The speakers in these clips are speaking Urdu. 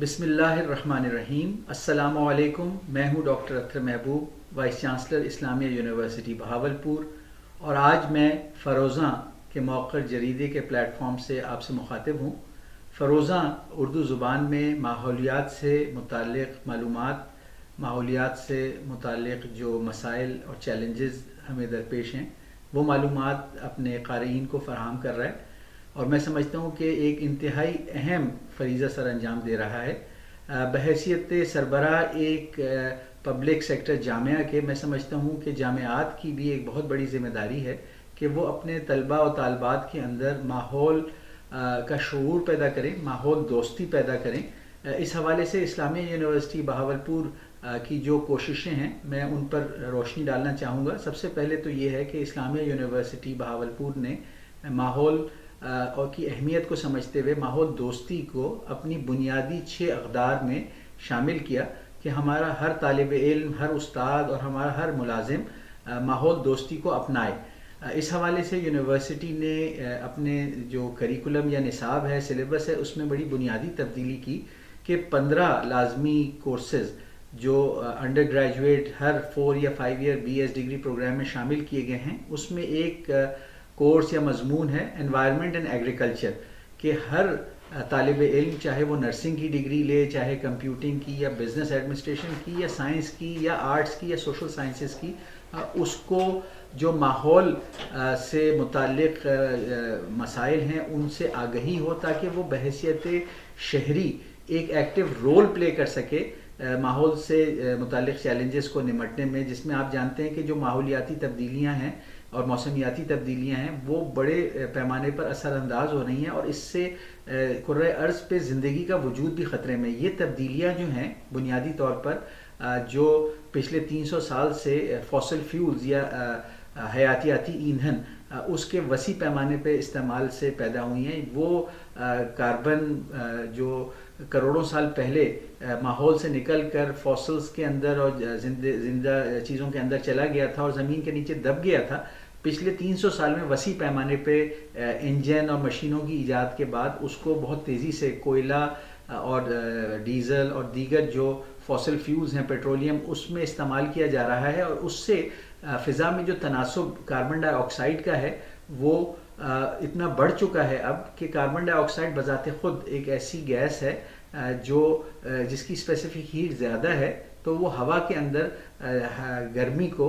بسم اللہ الرحمن الرحیم۔ السلام علیکم، میں ہوں ڈاکٹر اختر محبوب، وائس چانسلر اسلامیہ یونیورسٹی بہاولپور، اور آج میں فروزاں کے موقر جریدے کے پلیٹ فارم سے آپ سے مخاطب ہوں۔ فروزاں اردو زبان میں ماحولیات سے متعلق معلومات، ماحولیات سے متعلق جو مسائل اور چیلنجز ہمیں درپیش ہیں وہ معلومات اپنے قارئین کو فراہم کر رہا ہے، اور میں سمجھتا ہوں کہ ایک انتہائی اہم فریضہ سر انجام دے رہا ہے۔ بحیثیت سربراہ ایک پبلک سیکٹر جامعہ کے، میں سمجھتا ہوں کہ جامعات کی بھی ایک بہت بڑی ذمہ داری ہے کہ وہ اپنے طلباء و طالبات کے اندر ماحول کا شعور پیدا کریں، ماحول دوستی پیدا کریں۔ اس حوالے سے اسلامیہ یونیورسٹی بہاولپور کی جو کوششیں ہیں میں ان پر روشنی ڈالنا چاہوں گا۔ سب سے پہلے تو یہ ہے کہ اسلامیہ یونیورسٹی بہاولپور نے ماحول اور کی اہمیت کو سمجھتے ہوئے ماحول دوستی کو اپنی بنیادی 6 اقدار میں شامل کیا کہ ہمارا ہر طالب علم، ہر استاد اور ہمارا ہر ملازم ماحول دوستی کو اپنائے۔ اس حوالے سے یونیورسٹی نے اپنے جو کریکولم یا نصاب ہے، سلیبس ہے، اس میں بڑی بنیادی تبدیلی کی کہ 15 لازمی کورسز جو انڈر گریجویٹ ہر 4 یا 5 year B S degree programme میں شامل کیے گئے ہیں، اس میں ایک کورس یا مضمون ہے انوائرمنٹ اینڈ ایگریکلچر، کہ ہر طالب علم چاہے وہ نرسنگ کی ڈگری لے، چاہے کمپیوٹنگ کی یا بزنس ایڈمنسٹریشن کی یا سائنس کی یا آرٹس کی یا سوشل سائنسز کی، اس کو جو ماحول سے متعلق مسائل ہیں ان سے آگہی ہو، تاکہ وہ بحیثیت شہری ایک ایکٹیو رول پلے کر سکے ماحول سے متعلق چیلنجز کو نمٹنے میں، جس میں آپ جانتے ہیں کہ جو ماحولیاتی تبدیلیاں ہیں اور موسمیاتی تبدیلیاں ہیں وہ بڑے پیمانے پر اثر انداز ہو رہی ہیں، اور اس سے کرۂ ارض پہ زندگی کا وجود بھی خطرے میں۔ یہ تبدیلیاں جو ہیں بنیادی طور پر جو پچھلے 300 سال سے فوسل فیولز یا حیاتیاتی ایندھن اس کے وسیع پیمانے پہ استعمال سے پیدا ہوئی ہیں، وہ کاربن جو کروڑوں سال پہلے ماحول سے نکل کر فوسلز کے اندر اور زندہ چیزوں کے اندر چلا گیا تھا اور زمین کے نیچے دب گیا تھا، پچھلے 300 سال میں وسیع پیمانے پہ انجن اور مشینوں کی ایجاد کے بعد اس کو بہت تیزی سے کوئلہ اور ڈیزل اور دیگر جو فوسل فیولز ہیں، پیٹرولیم، اس میں استعمال کیا جا رہا ہے، اور اس سے فضا میں جو تناسب کاربن ڈائی آکسائڈ کا ہے وہ اتنا بڑھ چکا ہے اب کہ کاربن ڈائی آکسائڈ بذات خود ایک ایسی گیس ہے جو جس کی اسپیسیفک ہیٹ زیادہ ہے تو وہ ہوا کے اندر گرمی کو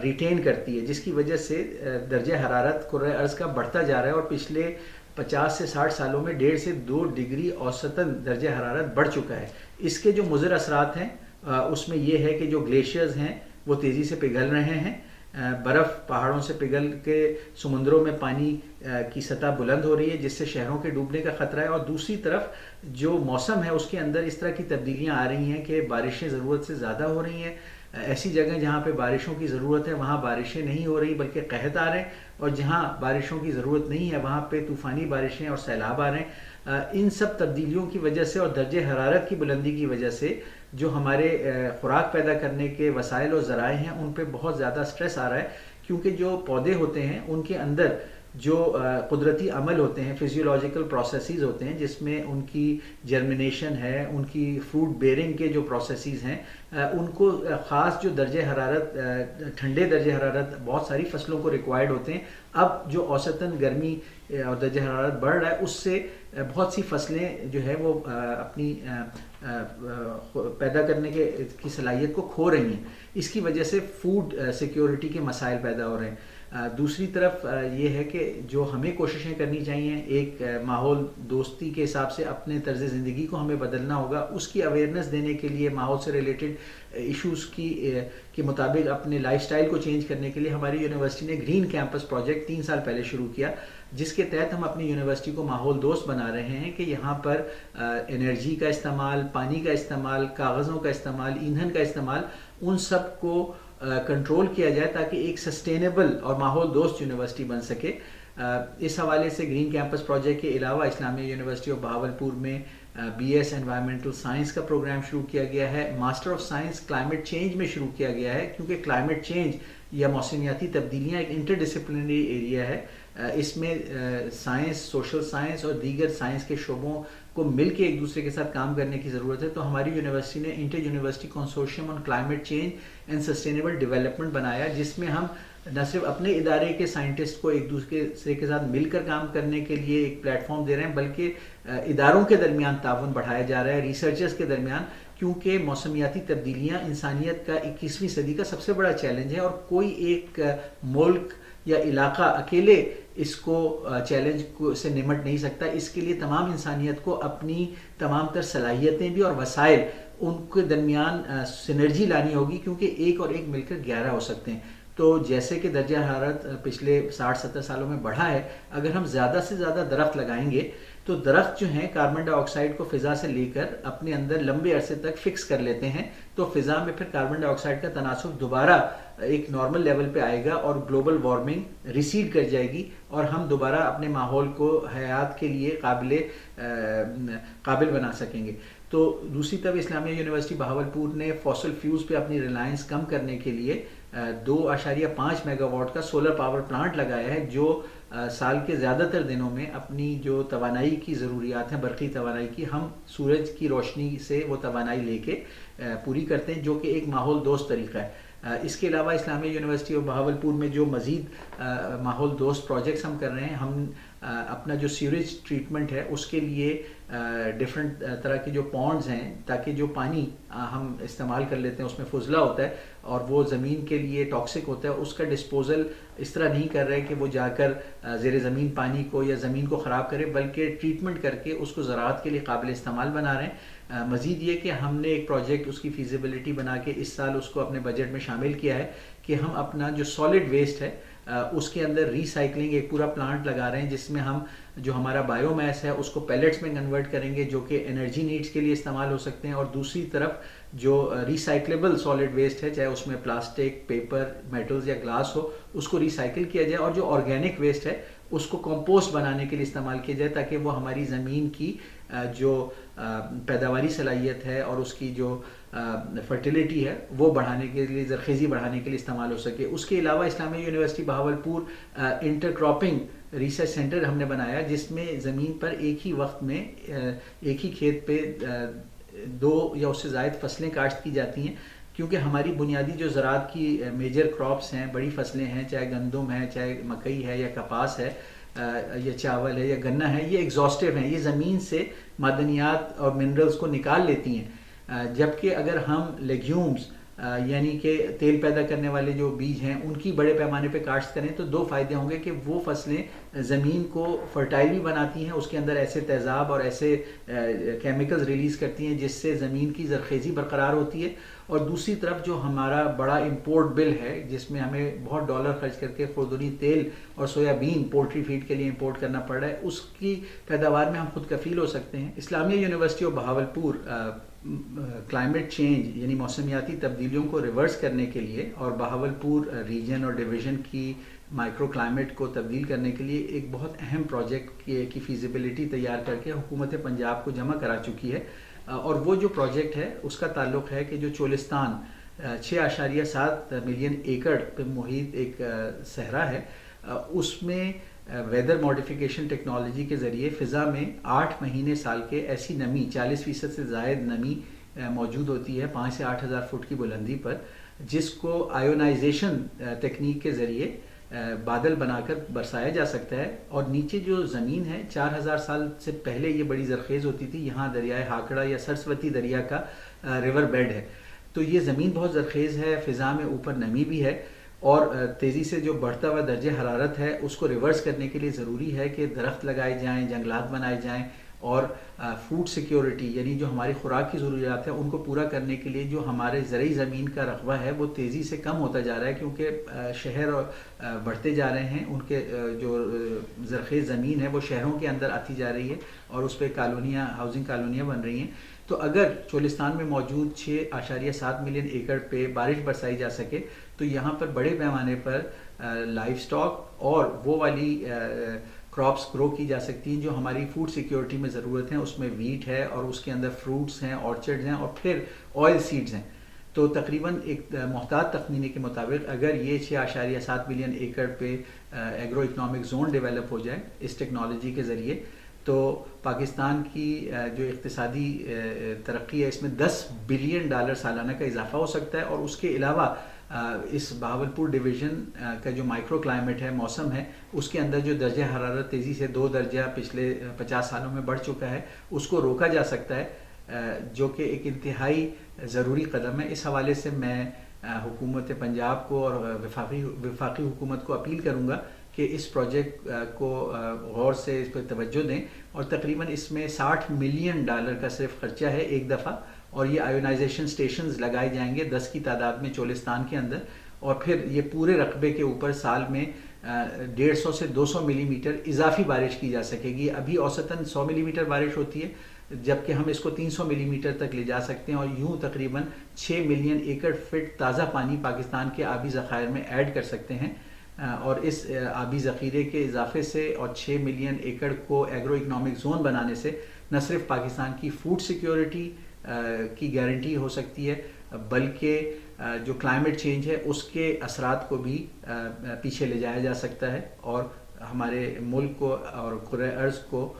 ریٹین کرتی ہے، جس کی وجہ سے درجہ حرارت کرۂ ارض کا بڑھتا جا رہا ہے، اور پچھلے 50 سے 60 سالوں میں 1.5 سے 2 ڈگری اوسطاً درجہ حرارت بڑھ چکا ہے۔ اس کے جو مضر اثرات ہیں اس میں یہ ہے کہ جو گلیشیئرز ہیں وہ تیزی سے پگھل رہے ہیں، برف پہاڑوں سے پگھل کے سمندروں میں پانی کی سطح بلند ہو رہی ہے، جس سے شہروں کے ڈوبنے کا خطرہ ہے، اور دوسری طرف جو موسم ہے اس کے اندر اس طرح کی تبدیلیاں آ رہی ہیں کہ بارشیں ضرورت سے زیادہ ہو رہی ہیں، ایسی جگہ جہاں پہ بارشوں کی ضرورت ہے وہاں بارشیں نہیں ہو رہی بلکہ قحط آ رہے ہیں، اور جہاں بارشوں کی ضرورت نہیں ہے وہاں پہ طوفانی بارشیں اور سیلاب آ رہے ہیں۔ ان سب تبدیلیوں کی وجہ سے اور درجہ حرارت کی بلندی کی وجہ سے جو ہمارے خوراک پیدا کرنے کے وسائل و ذرائع ہیں ان پہ بہت زیادہ سٹریس آ رہا ہے، کیونکہ جو پودے ہوتے ہیں ان کے اندر جو قدرتی عمل ہوتے ہیں، فزیولوجیکل پروسیسز ہوتے ہیں، جس میں ان کی جرمنیشن ہے، ان کی فروٹ بیئرنگ کے جو پروسیسز ہیں، ان کو خاص جو درجہ حرارت، ٹھنڈے درجہ حرارت بہت ساری فصلوں کو ریکوائرڈ ہوتے ہیں۔ اب جو اوسطاً گرمی اور درجہ حرارت بڑھ رہا ہے اس سے بہت سی فصلیں جو ہے وہ اپنی پیدا کرنے کی صلاحیت کو کھو رہی ہیں، اس کی وجہ سے فوڈ سیکیورٹی کے مسائل پیدا ہو رہے ہیں۔ دوسری طرف یہ ہے کہ جو ہمیں کوششیں کرنی چاہیے، ایک ماحول دوستی کے حساب سے اپنے طرز زندگی کو ہمیں بدلنا ہوگا، اس کی اویئرنیس دینے کے لیے ماحول سے ریلیٹڈ ایشوز کے مطابق اپنے لائف سٹائل کو چینج کرنے کے لیے ہماری یونیورسٹی نے گرین کیمپس پروجیکٹ 3 سال پہلے شروع کیا، جس کے تحت ہم اپنی یونیورسٹی کو ماحول دوست بنا رہے ہیں کہ یہاں پر انرجی کا استعمال، پانی کا استعمال، کاغذوں کا استعمال، ایندھن کا استعمال، ان سب کو کنٹرول کیا جائے تاکہ ایک سسٹینیبل اور ماحول دوست یونیورسٹی بن سکے۔ اس حوالے سے گرین کیمپس پروجیکٹ کے علاوہ اسلامیہ یونیورسٹی آف بہاولپور میں BS انوائرمنٹل سائنس کا پروگرام شروع کیا گیا ہے. Master of science climate change میں شروع کیا گیا ہے کیونکہ کلائمیٹ چینج یا موسمیاتی تبدیلیاں ایک انٹر ڈسپلنری ایریا ہے. اس میں سائنس، سوشل سائنس اور دیگر سائنس کے شعبوں کو مل کے ایک دوسرے کے ساتھ کام کرنے کی ضرورت ہے. تو ہماری یونیورسٹی نے inter university consortium on climate change and sustainable development بنایا، جس میں ہم نہ صرف اپنے ادارے کے سائنٹسٹ کو ایک دوسرے کے ساتھ مل کر کام کرنے کے لیے ایک پلیٹ فارم دے رہے ہیں، بلکہ اداروں کے درمیان تعاون بڑھایا جا رہا ہے، ریسرچرز کے درمیان، کیونکہ موسمیاتی تبدیلیاں انسانیت کا 21ویں صدی کا سب سے بڑا چیلنج ہے اور کوئی ایک ملک یا علاقہ اکیلے اس کو چیلنج سے نمٹ نہیں سکتا. اس کے لیے تمام انسانیت کو اپنی تمام تر صلاحیتیں بھی اور وسائل ان کے درمیان سنرجی لانی ہوگی، کیونکہ ایک اور ایک مل کر 11 ہو سکتے ہیں. تو جیسے کہ درجہ حرارت پچھلے 60-70 سالوں میں بڑھا ہے، اگر ہم زیادہ سے زیادہ درخت لگائیں گے تو درخت جو ہیں کاربن ڈائی آکسائڈ کو فضا سے لے کر اپنے اندر لمبے عرصے تک فکس کر لیتے ہیں، تو فضا میں پھر کاربن ڈائی آکسائڈ کا تناسب دوبارہ ایک نارمل لیول پہ آئے گا اور گلوبل وارمنگ ریسیڈ کر جائے گی اور ہم دوبارہ اپنے ماحول کو حیات کے لیے قابل بنا سکیں گے. تو دوسری طرف اسلامیہ یونیورسٹی بہاولپور نے فوسل فیوز پہ اپنی ریلائنس کم کرنے کے لیے 2.5 میگا واٹ کا سولر پاور پلانٹ لگایا ہے، جو سال کے زیادہ تر دنوں میں اپنی جو توانائی کی ضروریات ہیں، برقی توانائی کی، ہم سورج کی روشنی سے وہ توانائی لے کے پوری کرتے ہیں، جو کہ ایک ماحول دوست طریقہ ہے. اس کے علاوہ اسلامیہ یونیورسٹی آف بہاولپور میں جو مزید ماحول دوست پروجیکٹس ہم کر رہے ہیں، ہم اپنا جو سیوریج ٹریٹمنٹ ہے اس کے لیے ڈفرینٹ طرح کے جو پونڈز ہیں، تاکہ جو پانی ہم استعمال کر لیتے ہیں اس میں فضلہ ہوتا ہے اور وہ زمین کے لیے ٹاکسک ہوتا ہے، اس کا ڈسپوزل اس طرح نہیں کر رہے کہ وہ جا کر زیر زمین پانی کو یا زمین کو خراب کرے، بلکہ ٹریٹمنٹ کر کے اس کو زراعت کے لیے قابل استعمال بنا رہے ہیں. مزید یہ کہ ہم نے ایک پروجیکٹ اس کی فیزیبلٹی بنا کے اس سال اس کو اپنے بجٹ میں شامل کیا ہے کہ ہم اپنا جو سالڈ ویسٹ ہے اس کے اندر ری سائیکلنگ ایک پورا پلانٹ لگا رہے ہیں، جس میں ہم جو ہمارا بایو میس ہے اس کو پیلٹس میں کنورٹ کریں گے، جو کہ انرجی نیڈز کے لیے استعمال ہو سکتے ہیں، اور دوسری طرف جو ریسائکلیبل سالڈ ویسٹ ہے، چاہے اس میں پلاسٹک، پیپر، میٹلز یا گلاس ہو، اس کو ریسائیکل کیا جائے، اور جو آرگینک ویسٹ ہے اس کو کمپوسٹ بنانے کے لیے استعمال کیا جائے، تاکہ وہ ہماری زمین کی جو پیداواری صلاحیت ہے اور اس کی جو فرٹیلیٹی ہے وہ بڑھانے کے لیے، زرخیزی بڑھانے کے لیے استعمال ہو سکے. اس کے علاوہ Islamia University Bahawalpur inter cropping research centre ہم نے بنایا، جس میں زمین پر ایک ہی وقت میں ایک ہی کھیت پہ 2 یا اس سے زائد فصلیں کاشت کی جاتی ہیں، کیونکہ ہماری بنیادی جو زراعت کی میجر کراپس ہیں، بڑی فصلیں ہیں، چاہے گندم ہے، چاہے مکئی ہے یا کپاس ہے یا چاول ہے یا گنا ہے، یہ ایگزاسٹیو ہیں، یہ زمین سے معدنیات اور منرلز کو نکال لیتی ہیں. جبکہ اگر ہم لیگیومز یعنی کہ تیل پیدا کرنے والے جو بیج ہیں ان کی بڑے پیمانے پہ کاشت کریں تو 2 فائدے ہوں گے کہ وہ فصلیں زمین کو فرٹائل بھی بناتی ہیں، اس کے اندر ایسے تیزاب اور ایسے کیمیکلز ریلیز کرتی ہیں جس سے زمین کی زرخیزی برقرار ہوتی ہے، اور دوسری طرف جو ہمارا بڑا امپورٹ بل ہے جس میں ہمیں بہت ڈالر خرچ کر کے خوردنی تیل اور سویا بین پولٹری فیڈ کے لیے امپورٹ کرنا پڑ رہا ہے، اس کی پیداوار میں ہم خود کفیل ہو سکتے ہیں. Islamia University of Bahawalpur climate change یعنی موسمیاتی تبدیلیوں کو ریورس کرنے کے لیے اور بہاولپور ریجن اور ڈویژن کی مائکرو کلائمیٹ کو تبدیل کرنے کے لیے ایک بہت اہم پروجیکٹ کی فیزیبلٹی تیار کر کے حکومت پنجاب کو جمع کرا چکی ہے. اور وہ جو پروجیکٹ ہے اس کا تعلق ہے کہ جو چولستان 6.7 ملین ایکڑ پہ محیط ایک صحرا ہے، اس میں ویدر ماڈیفیکیشن ٹیکنالوجی کے ذریعے فضا میں 8 مہینے سال کے ایسی نمی 40% سے زائد نمی موجود ہوتی ہے 5 سے 8 ہزار فٹ کی بلندی پر، جس کو آیونائزیشن تکنیک کے ذریعے بادل بنا کر برسایا جا سکتا ہے. اور نیچے جو زمین ہے 4000 سال سے پہلے یہ بڑی زرخیز ہوتی تھی، یہاں دریائے ہاکڑا یا سرسوتی دریا کا ریور بیڈ ہے، تو یہ زمین بہت زرخیز ہے، فضا میں اوپر نمی بھی ہے، اور تیزی سے جو بڑھتا ہوا درجہ حرارت ہے اس کو ریورس کرنے کے لیے ضروری ہے کہ درخت لگائے جائیں، جنگلات بنائے جائیں، اور فوڈ سیکیورٹی یعنی جو ہماری خوراک کی ضروریات ہیں ان کو پورا کرنے کے لیے جو ہمارے زرعی زمین کا رقبہ ہے وہ تیزی سے کم ہوتا جا رہا ہے، کیونکہ شہر بڑھتے جا رہے ہیں، ان کے جو زرخیز زمین ہے وہ شہروں کے اندر آتی جا رہی ہے اور اس پہ کالونیاں، ہاؤسنگ کالونیاں بن رہی ہیں. تو اگر چولستان میں موجود 6.7 ملین ایکڑ پہ بارش برسائی جا سکے تو یہاں پر بڑے پیمانے پر لائف سٹاک اور وہ والی کراپس گرو کی جا سکتی ہیں جو ہماری فوڈ سیکیورٹی میں ضرورت ہیں. اس میں ویٹ ہے اور اس کے اندر فروٹس ہیں, آرچرڈز ہیں اور پھر آئل سیڈز ہیں. تو تقریباً ایک محتاط تخمینے کے مطابق اگر یہ 6.7 ملین ایکڑ پہ ایگرو اکنامک زون ڈیولپ ہو جائے اس ٹیکنالوجی کے ذریعے, تو پاکستان کی جو اقتصادی ترقی ہے اس میں $10 بلین سالانہ کا اضافہ ہو سکتا ہے. اور اس کے علاوہ اس بہاولپور ڈویژن کا جو مائکرو کلائمیٹ ہے, موسم ہے, اس کے اندر جو درجہ حرارت تیزی سے 2 درجہ پچھلے 50 سالوں میں بڑھ چکا ہے, اس کو روکا جا سکتا ہے, جو کہ ایک انتہائی ضروری قدم ہے. اس حوالے سے میں حکومت پنجاب کو اور وفاقی حکومت کو اپیل کروں گا کہ اس پروجیکٹ کو غور سے اس پہ توجہ دیں. اور تقریباً اس میں $60 ملین کا صرف خرچہ ہے ایک دفعہ, اور یہ آیونائزیشن سٹیشنز لگائے جائیں گے 10 کی تعداد میں چولستان کے اندر. اور پھر یہ پورے رقبے کے اوپر سال میں 150 سے 200 ملی میٹر اضافی بارش کی جا سکے گی. ابھی اوسطاً 100 ملی میٹر بارش ہوتی ہے, جبکہ ہم اس کو 300 ملی میٹر تک لے جا سکتے ہیں. اور یوں تقریباً 6 ملین ایکڑ فٹ تازہ پانی پاکستان کے آبی ذخائر میں ایڈ کر سکتے ہیں. اور اس آبی ذخیرے کے اضافے سے اور 6 ملین ایکڑ کو ایگرو اکنامک زون بنانے سے نہ صرف پاکستان کی فوڈ سیکیورٹی کی گارنٹی ہو سکتی ہے, بلکہ جو کلائمیٹ چینج ہے اس کے اثرات کو بھی پیچھے لے جایا جا سکتا ہے اور ہمارے ملک کو اور کرۂ ارض کو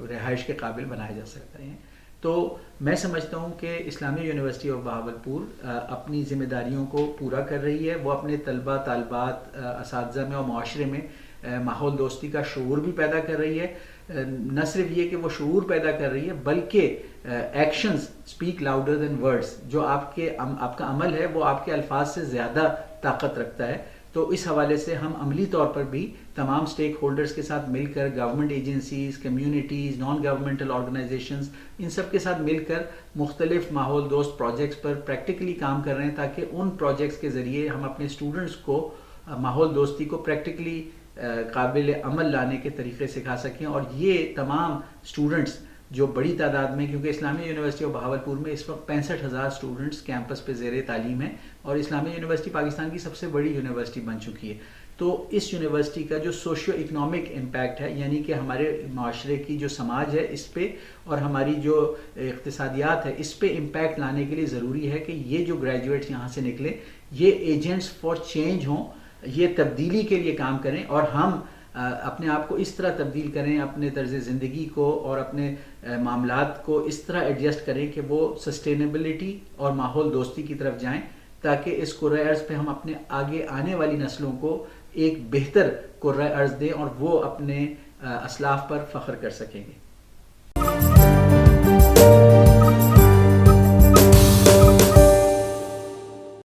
رہائش کے قابل بنایا جا سکتا ہے. تو میں سمجھتا ہوں کہ اسلامیہ یونیورسٹی آف بہاولپور اپنی ذمہ داریوں کو پورا کر رہی ہے. وہ اپنے طلباء, طالبات, اساتذہ میں اور معاشرے میں ماحول دوستی کا شعور بھی پیدا کر رہی ہے. نہ صرف یہ کہ وہ شعور پیدا کر رہی ہے بلکہ actions speak louder than words. جو آپ کا عمل ہے وہ آپ کے الفاظ سے زیادہ طاقت رکھتا ہے. تو اس حوالے سے ہم عملی طور پر بھی تمام سٹیک ہولڈرز کے ساتھ مل کر, government agencies, communities, non governmental organisations, ان سب کے ساتھ مل کر مختلف ماحول دوست پروجیکٹس پر پریکٹیکلی کام کر رہے ہیں, تاکہ ان پروجیکٹس کے ذریعے ہم اپنے اسٹوڈنٹس کو ماحول دوستی کو پریکٹیکلی قابل عمل لانے کے طریقے سکھا سکیں. اور یہ تمام اسٹوڈنٹس جو بڑی تعداد میں, کیونکہ اسلامیہ یونیورسٹی آف بہاولپور میں اس وقت 65,000 اسٹوڈنٹس کیمپس پہ زیر تعلیم ہیں, اور اسلامیہ یونیورسٹی پاکستان کی سب سے بڑی یونیورسٹی بن چکی ہے. تو اس یونیورسٹی کا جو سوشیو اکنامک امپیکٹ ہے, یعنی کہ ہمارے معاشرے کی جو سماج ہے اس پہ اور ہماری جو اقتصادیات ہے اس پہ امپیکٹ لانے کے لیے ضروری ہے کہ یہ جو گریجویٹس یہاں سے نکلیں یہ ایجنٹس فار چینج ہوں, یہ تبدیلی کے لیے کام کریں, اور ہم اپنے آپ کو اس طرح تبدیل کریں, اپنے طرز زندگی کو اور اپنے معاملات کو اس طرح ایڈجسٹ کریں کہ وہ سسٹینیبلٹی اور ماحول دوستی کی طرف جائیں, تاکہ اس کرۂ ارض پہ ہم اپنے آگے آنے والی نسلوں کو ایک بہتر کرۂ ارض دیں اور وہ اپنے اسلاف پر فخر کر سکیں گے.